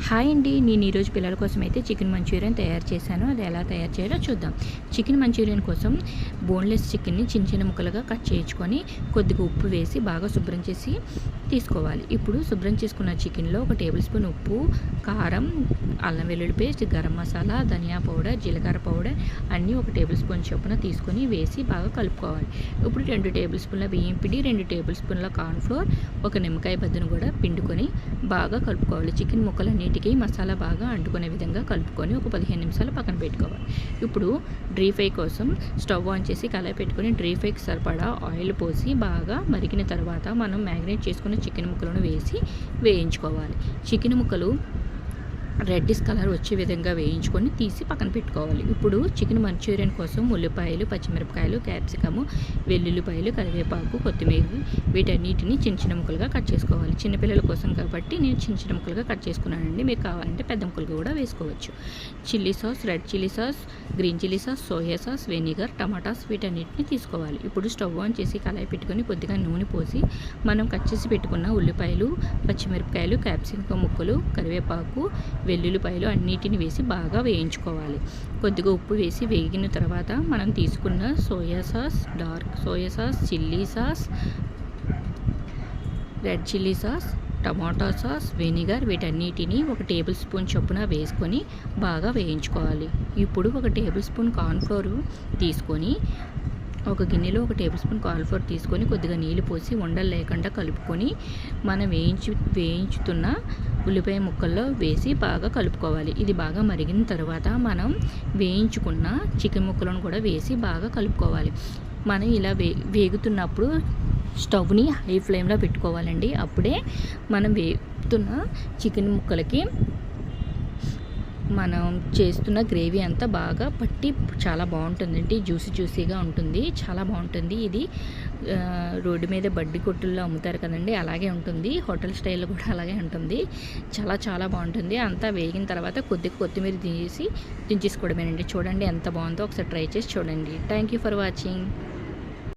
Hi అండి, నేను ఈరోజు పిల్లల కోసం అయితే చికెన్ మంచూరియన్ తయారు చేశాను. అది ఎలా తయారు చేయాలో చూద్దాం. చికెన్ మంచూరియన్ కోసం బోన్లెస్ చికెన్ని చిన్న చిన్న ముక్కలుగా కట్ చేయించుకొని కొద్దిగా ఉప్పు వేసి బాగా శుభ్రం చేసి తీసుకోవాలి. ఇప్పుడు శుభ్రం చేసుకున్న చికెన్లో 1 టేబుల్ స్పూన్ ఉప్పు, కారం, అల్లం వెల్లుల్లి పేస్ట్, గరం మసాలా, ధనియా పౌడర్, జీలకర్ర పౌడర్ అన్నీ 1 టేబుల్ స్పూన్ చొప్పున తీసుకొని వేసి బాగా కలుపుకోవాలి. ఇప్పుడు 2 టేబుల్ స్పూన్ల బియ్యం పిండి, 2 టేబుల్ స్పూన్ల కార్న్ఫ్లోర్, 1 నిమ్మకాయ బద్దను కూడా పిండుకొని బాగా కలుపుకోవాలి. చికెన్ ముక్కలన్నిటికీ మసాలా బాగా అంటుకునే విధంగా కలుపుకొని ఒక 15 నిమిషాలు పక్కన పెట్టుకోవాలి. ఇప్పుడు డ్రీ ఫ్రై కోసం స్టవ్ ఆన్ చేసి కళాయి పెట్టుకొని డ్రీ ఫ్రైకి సరిపడా ఆయిల్ పోసి బాగా మరిగిన తర్వాత మనం మ్యారినేట్ చేసుకున్న చికెన్ ముక్కలను వేసి వేయించుకోవాలి. చికెన్ ముక్కలు రెడ్డిష్ కలర్ వచ్చే విధంగా వేయించుకొని తీసి పక్కన పెట్టుకోవాలి. ఇప్పుడు చికెన్ మంచూరియన్ కోసం ఉల్లిపాయలు, పచ్చిమిరపకాయలు, క్యాప్సికము, వెల్లుల్లిపాయలు, కరివేపాకు, కొత్తిమీర వీటన్నిటిని చిన్న చిన్న ముక్కలుగా కట్ చేసుకోవాలి. చిన్నపిల్లల కోసం కాబట్టి నేను చిన్న చిన్న ముక్కలుగా కట్ చేసుకున్నానండి. మీరు కావాలంటే పెద్ద ముక్కలుగా కూడా వేసుకోవచ్చు. Chilli sauce, red chilli sauce, green chilli sauce, soya sauce, vinegar, tomatoes వీటన్నిటిని తీసుకోవాలి. ఇప్పుడు స్టవ్ ఆన్ చేసి కళాయి పెట్టుకొని కొద్దిగా నూనె పోసి మనం కట్ చేసి పెట్టుకున్న ఉల్లిపాయలు, పచ్చిమిరపకాయలు, క్యాప్సికం ముక్కలు, కరివేపాకు, వెల్లుల్లిపాయలు అన్నిటిని వేసి బాగా వేయించుకోవాలి. కొద్దిగా ఉప్పు వేసి వేగిన తర్వాత మనం తీసుకున్న soya sauce, dark soya sauce, chilli sauce, red chilli sauce, టమాటా సాస్, వెనిగర్ వీటన్నిటిని 1 టేబుల్ స్పూన్ చొప్పున వేసుకొని బాగా వేయించుకోవాలి. ఇప్పుడు 1 టేబుల్ స్పూన్ కార్న్ఫ్లోర్ తీసుకొని ఒక గిన్నెలో 1 టేబుల్ స్పూన్ కార్న్ఫ్లోర్ తీసుకొని కొద్దిగా నీళ్ళు పోసి ఉండలు లేకుండా కలుపుకొని మనం వేయించుతున్న ఉల్లిపాయ ముక్కల్లో వేసి బాగా కలుపుకోవాలి. ఇది బాగా మరిగిన తర్వాత మనం వేయించుకున్న చికెన్ ముక్కలను కూడా వేసి బాగా కలుపుకోవాలి. మనం ఇలా వేగుతున్నప్పుడు స్టవ్ని హై ఫ్లేమ్లో పెట్టుకోవాలండి. అప్పుడే మనం వేగుతున్న చికెన్ ముక్కలకి మనం చేస్తున్న గ్రేవీ అంతా బాగా పట్టి చాలా బాగుంటుందండి. జ్యూసీగా ఉంటుంది, చాలా బాగుంటుంది. ఇది రోడ్డు మీద బడ్డీ కొట్టుల్లో అమ్ముతారు కదండి, అలాగే ఉంటుంది. హోటల్ స్టైల్లో కూడా అలాగే ఉంటుంది. చాలా బాగుంటుంది. అంతా వేగిన తర్వాత కొద్దిగా కొత్తిమీర దించేసుకోవడమేనండి. చూడండి ఎంత బాగుందో, ఒకసారి ట్రై చేసి చూడండి. Thank you for watching.